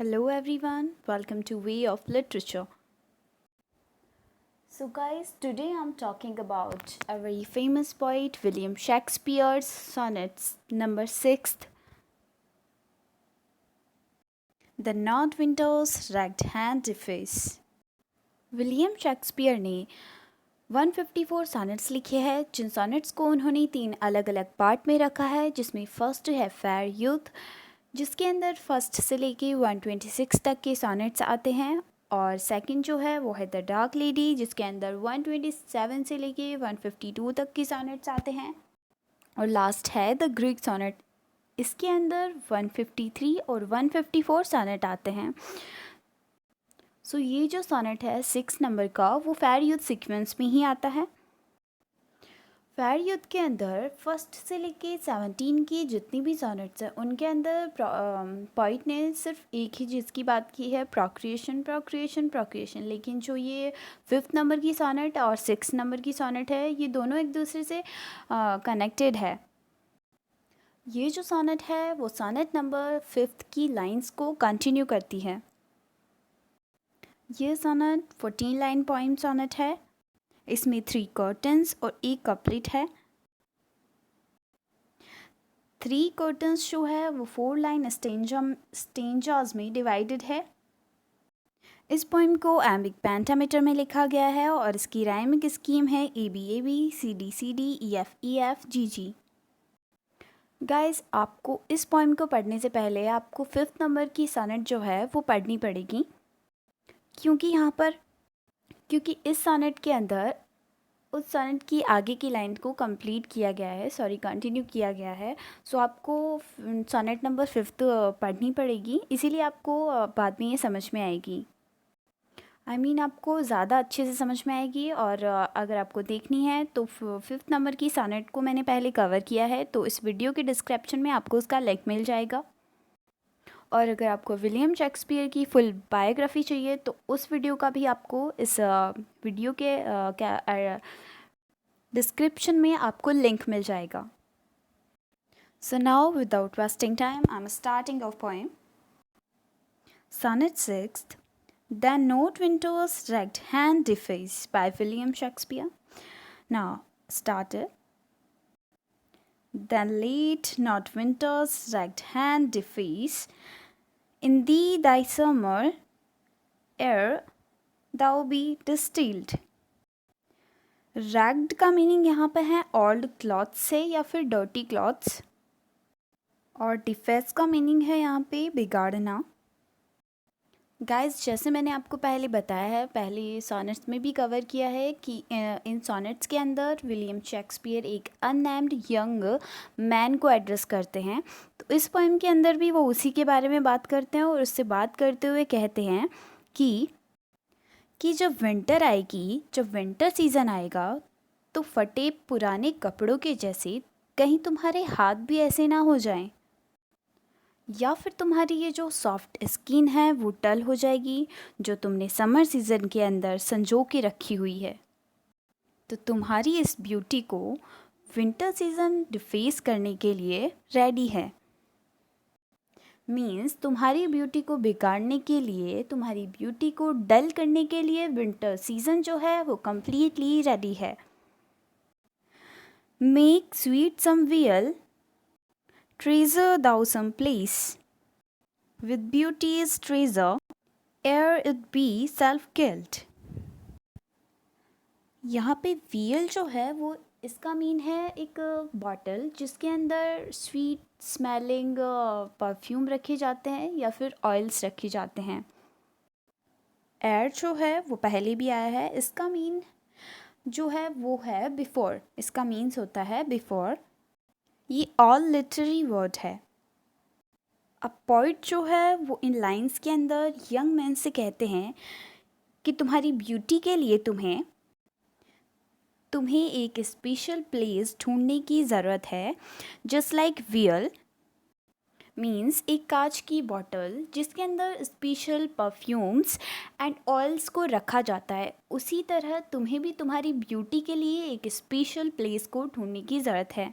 Hello everyone, welcome to Way of Literature. So guys, today I'm talking about a very famous poet, William Shakespeare's sonnets number 6, The North Wind's Ragged Hand Device. William Shakespeare ने 154 sonnets लिखे हैं, जिन sonnets को उन्होंने 3 अलग अलग part में रखा है, जिसमें फर्स्ट है फेयर यूथ, जिसके अंदर फर्स्ट से लेके 126 तक के सॉनेट्स आते हैं, और सेकंड जो है वो है द डार्क लेडी, जिसके अंदर 127 से लेके 152 तक की सॉनेट्स आते हैं, और लास्ट है द ग्रीक सॉनेट, इसके अंदर 153 और 154 सॉनेट आते हैं। सो ये जो सॉनेट है 6 नंबर का, वो फेयर यूथ सीक्वेंस में ही आता है। फेयर यूथ के अंदर फर्स्ट से लेके 17 की जितनी भी सॉनेट्स हैं, उनके अंदर पोइट ने सिर्फ एक ही चीज़ की बात की है, प्रोक्रिएशन प्रोक्रिएशन प्रोक्रिएशन। लेकिन जो ये 5th नंबर की सॉनेट और 6 नंबर की सॉनेट है, ये दोनों एक दूसरे से कनेक्टेड है। ये जो सॉनेट है वो सॉनेट नंबर 5 की लाइंस को कंटिन्यू करती है। ये सॉनेट 14 लाइन पोइम सॉनेट है। इसमें 3 कर्टन्स और 1 कपलेट है। 3 कर्टन्स जो है वो 4 लाइन स्टेंजास में डिवाइडेड है। इस पोइम को एम्बिक पेंटामीटर में लिखा गया है और इसकी राइमिंग स्कीम है ABAB CD EF GG। Guys, आपको इस पोइम को पढ़ने से पहले आपको 5th नंबर की सॉनेट जो है वो पढ़नी पड़ेगी, क्योंकि इस सॉनेट के अंदर उस सॉनेट की आगे की लाइन को कंटिन्यू किया गया है। सो आपको सॉनेट नंबर 5 पढ़नी पड़ेगी, इसीलिए आपको बाद में ये समझ में आएगी। आपको ज़्यादा अच्छे से समझ में आएगी। और अगर आपको देखनी है तो 5th नंबर की सॉनेट को मैंने पहले कवर किया है, तो इस वीडियो के डिस्क्रिप्शन में आपको उसका लिंक मिल जाएगा। और अगर आपको विलियम शेक्सपियर की फुल बायोग्राफी चाहिए तो उस वीडियो का भी आपको इस वीडियो के डिस्क्रिप्शन में आपको लिंक मिल जाएगा। So now without wasting time I am starting of poem. Sonnet 6, The North Wind's Ragged Hand Device by William Shakespeare. Now started. The late North Wind's ragged hand device in thee thy summer ere thou be distilled. Ragged का meaning यहाँ पे है old cloth से या फिर dirty clothes, और defects का meaning है यहाँ पे बिगाड़ना। गाइस, जैसे मैंने आपको पहले बताया है, पहले सॉनेट्स में भी कवर किया है कि इन सॉनेट्स के अंदर विलियम शेक्सपियर एक अननेम्ड यंग मैन को एड्रेस करते हैं। तो इस पोएम के अंदर भी वो उसी के बारे में बात करते हैं, और उससे बात करते हुए कहते हैं कि जब विंटर आएगी, जब विंटर सीज़न आएगा, तो फटे पुराने कपड़ों के जैसे कहीं तुम्हारे हाथ भी ऐसे ना हो जाएं, या फिर तुम्हारी ये जो सॉफ्ट स्किन है वो टल हो जाएगी, जो तुमने समर सीज़न के अंदर संजो के रखी हुई है। तो तुम्हारी इस ब्यूटी को विंटर सीज़न डिफेस करने के लिए रेडी है। मीन्स तुम्हारी ब्यूटी को बिगाड़ने के लिए, तुम्हारी ब्यूटी को डल करने के लिए विंटर सीज़न जो है वो कम्प्लीटली रेडी है। Make sweet some vial, treasure thou some place, with beauty's treasure, ere it be self-killed. यहाँ पे वियल जो है वो इसका मीन है एक बॉटल जिसके अंदर स्वीट स्मेलिंग परफ्यूम रखे जाते हैं या फिर ऑयल्स रखे जाते हैं। एयर जो है वो पहले भी आया है, इसका मीन जो है वो है बिफोर, इसका मीन्स होता है बिफोर। ये ऑल लिटरेरी वर्ड है। अब पोइट जो है वो इन लाइंस के अंदर यंग मैन से कहते हैं कि तुम्हारी ब्यूटी के लिए तुम्हें एक स्पेशल प्लेस ढूंढने की ज़रूरत है। जस्ट लाइक वियल मीन्स एक कांच की बॉटल जिसके अंदर स्पेशल परफ्यूम्स एंड ऑयल्स को रखा जाता है, उसी तरह तुम्हें भी तुम्हारी ब्यूटी के लिए एक स्पेशल प्लेस को ढूंढने की ज़रूरत है,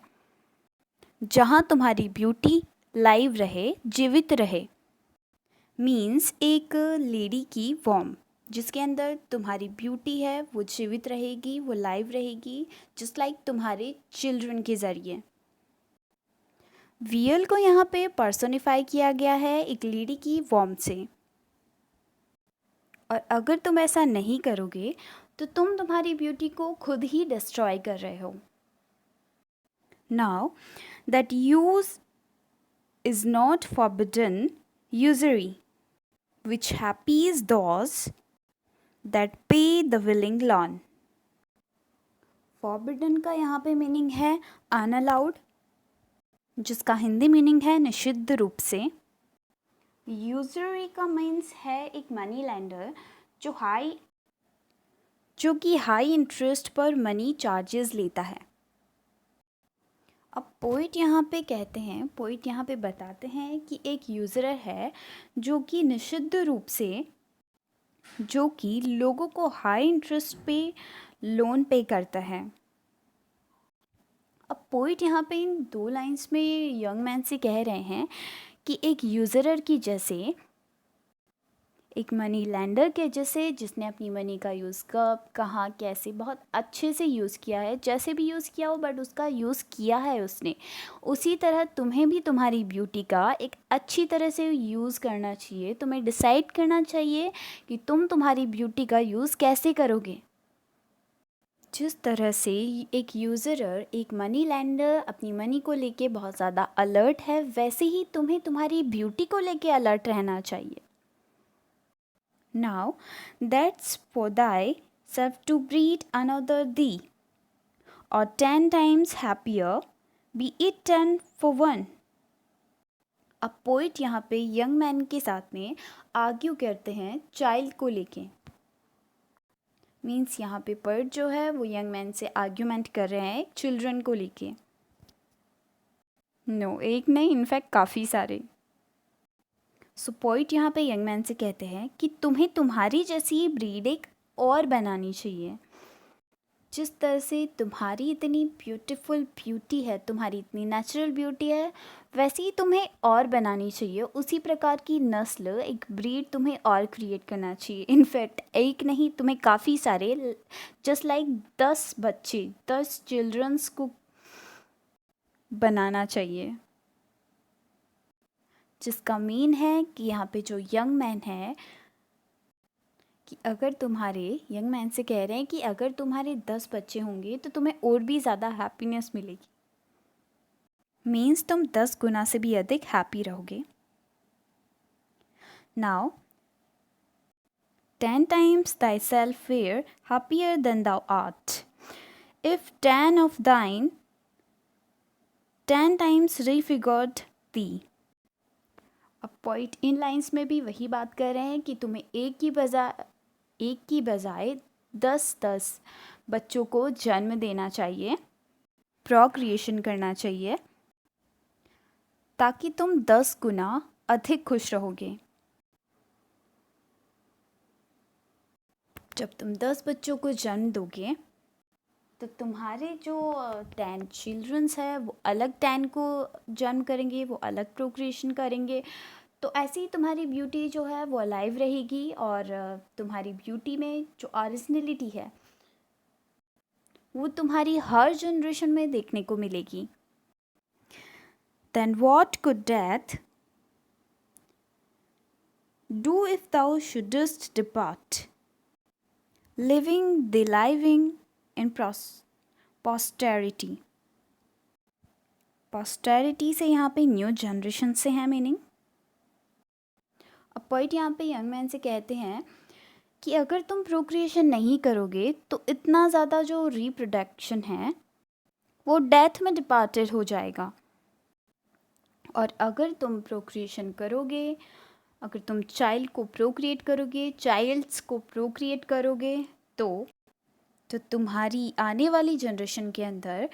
जहाँ तुम्हारी ब्यूटी लाइव रहे, जीवित रहे। मीन्स एक लेडी की वॉर्म जिसके अंदर तुम्हारी ब्यूटी है वो जीवित रहेगी, वो लाइव रहेगी, जस्ट लाइक तुम्हारे चिल्ड्रन के ज़रिए। वियल को यहाँ पे पर्सोनिफाई किया गया है एक लेडी की वॉर्म से, और अगर तुम ऐसा नहीं करोगे तो तुम तुम्हारी ब्यूटी को खुद ही डिस्ट्रॉय कर रहे हो। Now that use is not forbidden usury which happies those that pay the willing loan। Forbidden का यहाँ पे मीनिंग है अनअलाउड, जिसका हिंदी मीनिंग है निषिद्ध रूप से। यूजरी का मीन्स है एक मनी लेंडर जो कि हाई इंटरेस्ट पर मनी चार्जेस लेता है। अब पोइट यहाँ पे बताते हैं कि एक यूज़र है जो कि निषिद्ध रूप से जो कि लोगों को हाई इंटरेस्ट पे लोन पे करता है। अब पोइट यहाँ पे इन 2 लाइंस में यंग मैन से कह रहे हैं कि एक यूज़रर की जैसे, एक मनी लैंडर के जैसे, जिसने अपनी मनी का यूज़ कब, कहाँ, कैसे बहुत अच्छे से यूज़ किया है, जैसे भी यूज़ किया हो बट उसका यूज़ किया है उसने, उसी तरह तुम्हें भी तुम्हारी ब्यूटी का एक अच्छी तरह से यूज़ करना चाहिए। तुम्हें डिसाइड करना चाहिए कि तुम तुम्हारी ब्यूटी का यूज़ कैसे करोगे। जिस तरह से एक यूज़रर, एक मनी लैंडर अपनी मनी को लेके बहुत ज़्यादा अलर्ट है, वैसे ही तुम्हें तुम्हारी ब्यूटी को लेके अलर्ट रहना चाहिए। Now that's for thyself to breed another thee, or 10 times happier, be it 10 for 1। अब पोइट यहाँ पे यंग मैन के साथ में आर्ग्यू करते हैं चाइल्ड को लेके। मीन्स यहाँ पे पोइट जो है वो यंग मैन से आर्ग्यूमेंट कर रहे हैं चिल्ड्रन को लेके। नो, एक नहीं, इनफैक्ट काफ़ी सारे। सो पोइट यहाँ पे यंग मैन से कहते हैं कि तुम्हें तुम्हारी जैसी ब्रीड एक और बनानी चाहिए। जिस तरह से तुम्हारी इतनी ब्यूटीफुल ब्यूटी है, तुम्हारी इतनी नेचुरल ब्यूटी है, वैसे ही तुम्हें और बनानी चाहिए। उसी प्रकार की नस्ल, एक ब्रीड तुम्हें और क्रिएट करना चाहिए। इनफैक्ट एक नहीं, तुम्हें काफ़ी सारे, जस्ट लाइक 10 बच्चे, 10 चिल्ड्रंस को बनाना चाहिए। जिसका मीन है कि यहाँ पे जो यंग मैन है कि अगर तुम्हारे, यंग मैन से कह रहे हैं कि अगर तुम्हारे 10 बच्चे होंगे तो तुम्हें और भी ज़्यादा हैप्पीनेस मिलेगी। मीन्स तुम 10 गुना से भी अधिक हैप्पी रहोगे। Now 10 times thyself were happier than thou art, if 10 of thine 10 times refigured thee। अब पॉइंट इन लाइंस में भी वही बात कर रहे हैं कि तुम्हें एक की बजाय 10 बच्चों को जन्म देना चाहिए, प्रोक्रिएशन करना चाहिए, ताकि तुम 10 गुना अधिक खुश रहोगे। जब तुम 10 बच्चों को जन्म दोगे तो तुम्हारे जो 10 चिल्ड्रंस है वो अलग 10 को जन्म करेंगे, वो अलग प्रोक्रिएशन करेंगे। तो ऐसे ही तुम्हारी ब्यूटी जो है वो अलाइव रहेगी, और तुम्हारी ब्यूटी में जो ओरिजिनलिटी है वो तुम्हारी हर जनरेशन में देखने को मिलेगी। Then what could death do if thou shouldest depart, living the living in posterity। posterity से यहाँ पे न्यू जनरेशन से है मीनिंग। अब पॉइंट यहाँ पे यंग मैन से कहते हैं कि अगर तुम प्रोक्रिएशन नहीं करोगे तो इतना ज़्यादा जो रिप्रोडक्शन है वो डेथ में डिपार्टेड हो जाएगा, और अगर तुम प्रोक्रिएशन करोगे, अगर तुम चाइल्ड को प्रोक्रिएट करोगे, चाइल्ड्स को प्रोक्रिएट करोगे तो तुम्हारी आने वाली जनरेशन के अंदर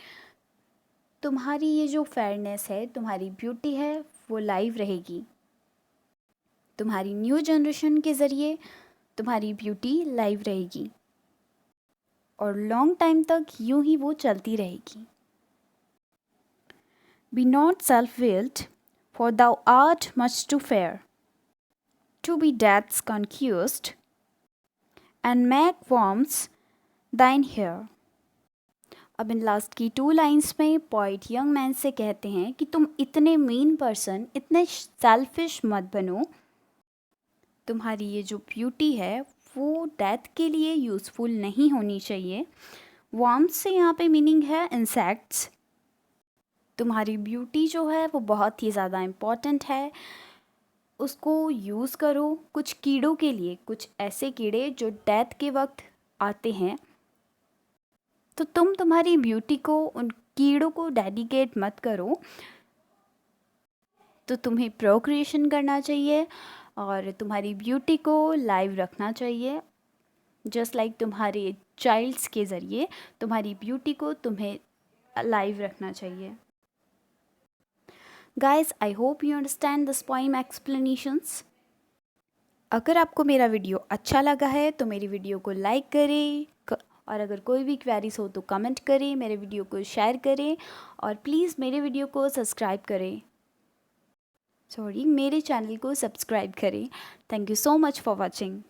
तुम्हारी ये जो फेयरनेस है, तुम्हारी ब्यूटी है, वो लाइव रहेगी। तुम्हारी न्यू जनरेशन के ज़रिए तुम्हारी ब्यूटी लाइव रहेगी, और लॉन्ग टाइम तक यूं ही वो चलती रहेगी। Be not self-willed, for thou art much too fair। to be death's conquest and make warmth thine hair। अब इन लास्ट की 2 लाइन्स में पोइट यंग मैन से कहते हैं कि तुम इतने मीन पर्सन, इतने सेल्फिश मत बनो। तुम्हारी ये जो ब्यूटी है वो डेथ के लिए यूज़फुल नहीं होनी चाहिए। वार्मथ से यहाँ पे मीनिंग है इंसेक्ट्स। तुम्हारी ब्यूटी जो है वो बहुत ही ज़्यादा इम्पॉर्टेंट है, उसको यूज़ करो कुछ कीड़ों के लिए, कुछ ऐसे कीड़े जो डेथ के वक्त आते हैं। तो तुम तुम्हारी ब्यूटी को उन कीड़ों को डेडिकेट मत करो। तो तुम्हें प्रोक्रिएशन करना चाहिए और तुम्हारी ब्यूटी को लाइव रखना चाहिए। जस्ट लाइक तुम्हारे चाइल्ड्स के ज़रिए तुम्हारी ब्यूटी को तुम्हें लाइव रखना चाहिए। Guys, I hope you understand this poem explanations. अगर आपको मेरा वीडियो अच्छा लगा है तो मेरी वीडियो को लाइक करें और अगर कोई भी क्वेरीज हो तो कमेंट करें, मेरे वीडियो को शेयर करें और प्लीज़ मेरे वीडियो को सब्सक्राइब करें। मेरे चैनल को सब्सक्राइब करें। Thank you so much for watching.